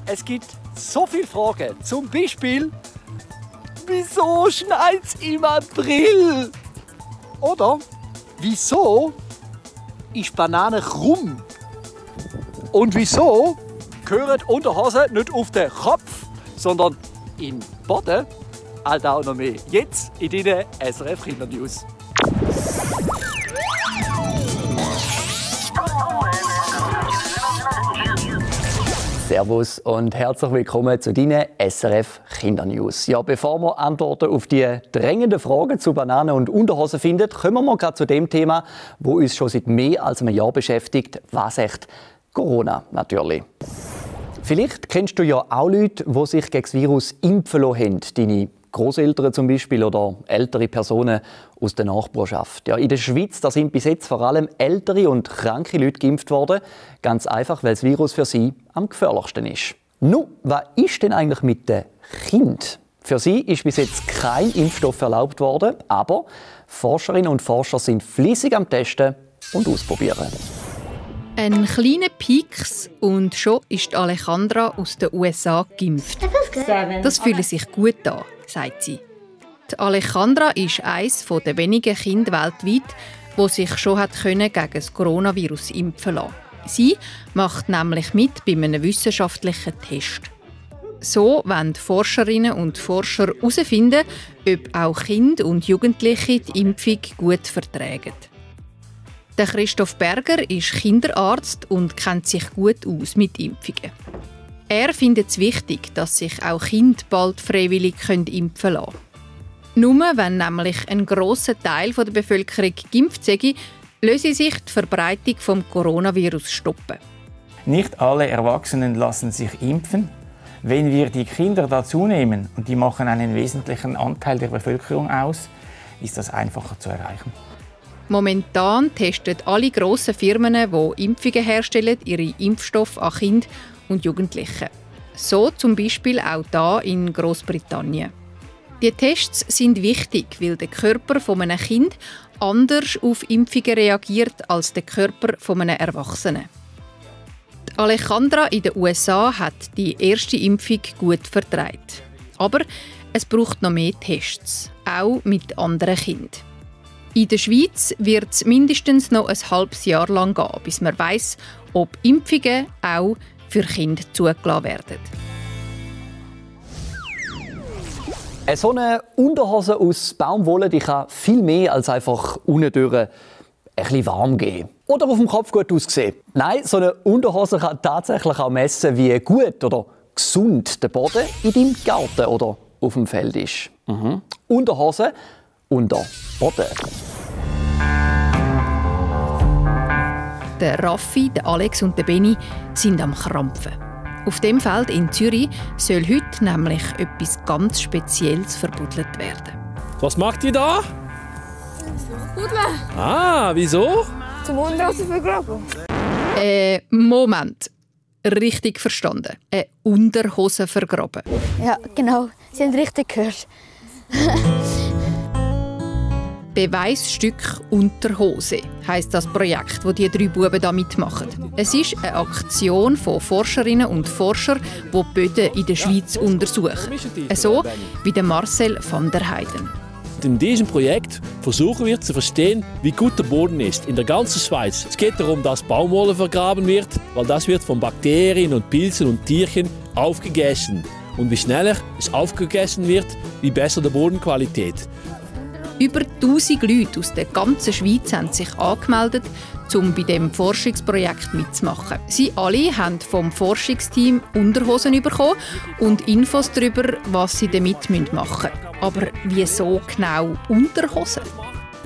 Es gibt so viele Fragen. Zum Beispiel, wieso schneit es im April? Oder wieso ist Banane krumm? Und wieso gehören Unterhosen nicht auf den Kopf, sondern in den Boden? All das und noch mehr. Jetzt in deinen SRF Kindernews. Servus und herzlich willkommen zu deinen SRF Kindernews. Ja, bevor wir Antworten auf die drängenden Fragen zu Bananen und Unterhosen finden, kommen wir gerade zu dem Thema, das uns schon seit mehr als einem Jahr beschäftigt. Was echt? Corona natürlich. Vielleicht kennst du ja auch Leute, die sich gegen das Virus impfen lassen haben. Deine Großeltern zum Beispiel oder ältere Personen aus der Nachbarschaft. Ja, in der Schweiz da sind bis jetzt vor allem ältere und kranke Leute geimpft worden. Ganz einfach, weil das Virus für sie am gefährlichsten ist. Nun, was ist denn eigentlich mit den Kindern? Für sie ist bis jetzt kein Impfstoff erlaubt worden, aber Forscherinnen und Forscher sind fleissig am Testen und Ausprobieren. Ein kleiner Pieks und schon ist Alejandra aus den USA geimpft. Das fühlt sich gut an, sagt sie. Die Alejandra ist eines der wenigen Kinder weltweit, die sich schon gegen das Coronavirus impfen lassen. Sie macht nämlich mit bei einem wissenschaftlichen Test. So wollen Forscherinnen und Forscher herausfinden, ob auch Kinder und Jugendliche die Impfung gut vertragen. Der Christoph Berger ist Kinderarzt und kennt sich gut aus mit Impfungen. Er findet es wichtig, dass sich auch Kinder bald freiwillig impfen lassen können. Nur wenn nämlich ein grosser Teil der Bevölkerung geimpft sei, löse sich die Verbreitung des Coronavirus stoppen. Nicht alle Erwachsenen lassen sich impfen. Wenn wir die Kinder dazu nehmen, und die machen einen wesentlichen Anteil der Bevölkerung aus, ist das einfacher zu erreichen. Momentan testen alle grossen Firmen, die Impfungen herstellen, ihre Impfstoffe an Kinder und Jugendliche. So zum Beispiel auch hier in Großbritannien. Die Tests sind wichtig, weil der Körper eines Kindes anders auf Impfungen reagiert als der Körper eines Erwachsenen. Die Alejandra in den USA hat die erste Impfung gut vertragen. Aber es braucht noch mehr Tests, auch mit anderen Kindern. In der Schweiz wird es mindestens noch ein halbes Jahr lang gehen, bis man weiss, ob Impfungen auch für Kinder zugelassen werden. So eine Unterhose aus Baumwolle die kann viel mehr als einfach unten durch ein bisschen warm geben. Oder auf dem Kopf gut aussehen. Nein, so eine Unterhose kann tatsächlich auch messen, wie gut oder gesund der Boden in deinem Garten oder auf dem Feld ist. Unterhose unter Boden. Der Raffi, der Alex und der Benni sind am Krampfen. Auf dem Feld in Zürich soll heute nämlich etwas ganz Spezielles verbuddelt werden. Was macht ihr da? Buddeln. Ah, wieso? Zum Unterhose vergraben. Moment. Richtig verstanden. Eine Unterhose vergraben. Ja, genau. Sie haben richtig gehört. Beweisstück Unterhose heisst das Projekt, das die 3 Buben hier mitmachen. Es ist eine Aktion von Forscherinnen und Forschern, die Böden in der Schweiz untersuchen. So wie der Marcel van der Heijden. In diesem Projekt versuchen wir zu verstehen, wie gut der Boden ist in der ganzen Schweiz. Es geht darum, dass Baumwolle vergraben wird, weil das wird von Bakterien und Pilzen und Tierchen aufgegessen. Und wie schneller es aufgegessen wird, wie besser die Bodenqualität. Über 1000 Leute aus der ganzen Schweiz haben sich angemeldet, um bei diesem Forschungsprojekt mitzumachen. Sie alle haben vom Forschungsteam Unterhosen bekommen und Infos darüber, was sie damit machen müssen. Aber wieso genau Unterhosen?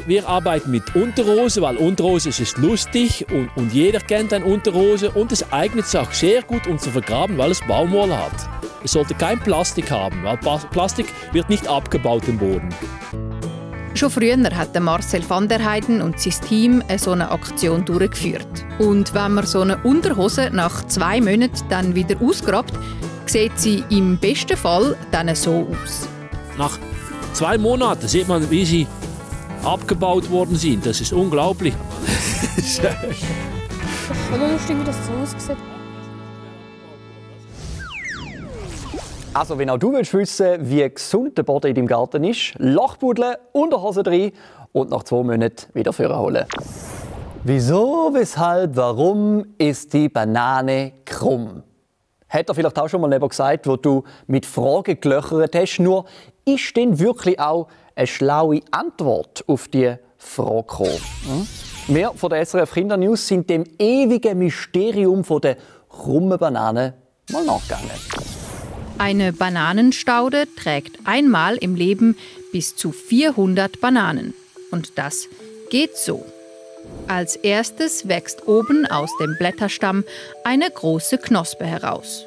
Wir arbeiten mit Unterhose, weil Unterhose ist lustig und jeder kennt eine Unterhose. Und es eignet sich auch sehr gut, um zu vergraben, weil es Baumwolle hat. Es sollte kein Plastik haben, weil Plastik wird nicht abgebaut im Boden. Schon früher hat Marcel van der Heijden und sein Team so eine Aktion durchgeführt. Und wenn man so eine Unterhose nach 2 Monaten dann wieder ausgrabt, sieht sie im besten Fall dann so aus. Nach 2 Monaten sieht man, wie sie abgebaut worden sind. Das ist unglaublich. Oder lustig, wie das so aussieht. Also, wenn auch du willst wissen, wie gesund der Boden in deinem Garten ist, Loch buddeln, Unterhose rein und nach 2 Monaten wieder vorholen. Wieso, weshalb, warum ist die Banane krumm? Hat er vielleicht auch schon mal jemand gesagt, wo du mit Fragen gelöchert hast, nur ist denn wirklich auch eine schlaue Antwort auf diese Frage gekommen? Wir von der SRF Kindernews sind dem ewigen Mysterium der krummen Banane mal nachgegangen. Eine Bananenstaude trägt einmal im Leben bis zu 400 Bananen. Und das geht so. Als erstes wächst oben aus dem Blätterstamm eine große Knospe heraus.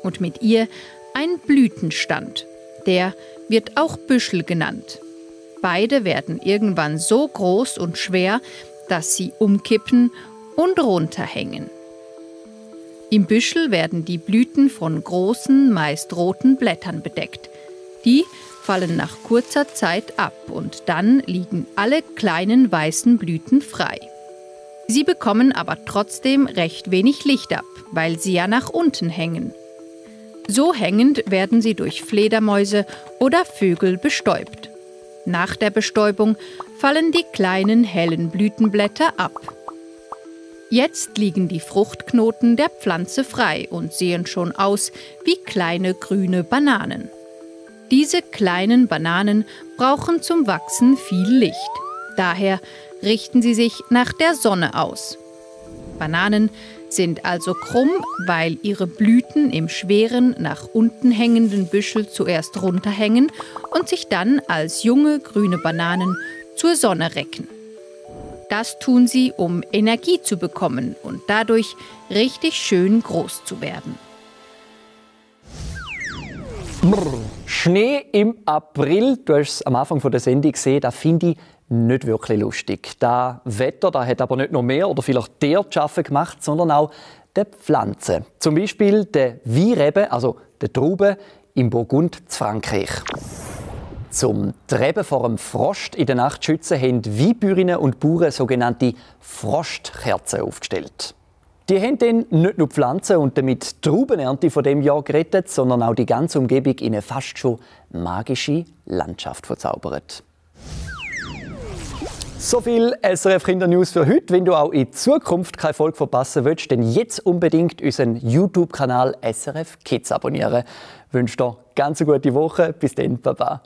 Und mit ihr ein Blütenstand. Der wird auch Büschel genannt. Beide werden irgendwann so groß und schwer, dass sie umkippen und runterhängen. Im Büschel werden die Blüten von großen, meist roten Blättern bedeckt. Die fallen nach kurzer Zeit ab und dann liegen alle kleinen weißen Blüten frei. Sie bekommen aber trotzdem recht wenig Licht ab, weil sie ja nach unten hängen. So hängend werden sie durch Fledermäuse oder Vögel bestäubt. Nach der Bestäubung fallen die kleinen hellen Blütenblätter ab. Jetzt liegen die Fruchtknoten der Pflanze frei und sehen schon aus wie kleine grüne Bananen. Diese kleinen Bananen brauchen zum Wachsen viel Licht. Daher richten sie sich nach der Sonne aus. Bananen sind also krumm, weil ihre Blüten im schweren, nach unten hängenden Büschel zuerst runterhängen und sich dann als junge grüne Bananen zur Sonne recken. Das tun sie, um Energie zu bekommen und dadurch richtig schön groß zu werden. Schnee im April, du hast es am Anfang der Sendung gesehen, das finde ich nicht wirklich lustig. Das Wetter das hat aber nicht nur mehr oder vielleicht der zu arbeiten gemacht, sondern auch die Pflanzen. Zum Beispiel der Weinreben, also der Traube im Burgund zu Frankreich. Zum Reben vor dem Frost in der Nacht zu schützen, haben Weinbäuerinnen und Bauern sogenannte Frostkerzen aufgestellt. Die haben dann nicht nur die Pflanzen und damit die Traubenernte von dem Jahr gerettet, sondern auch die ganze Umgebung in eine fast schon magische Landschaft verzaubert. So viel SRF Kindernews für heute. Wenn du auch in Zukunft keine Folge verpassen willst, dann jetzt unbedingt unseren YouTube-Kanal SRF Kids abonnieren. Ich wünsche dir ganz eine gute Woche. Bis dann, Baba.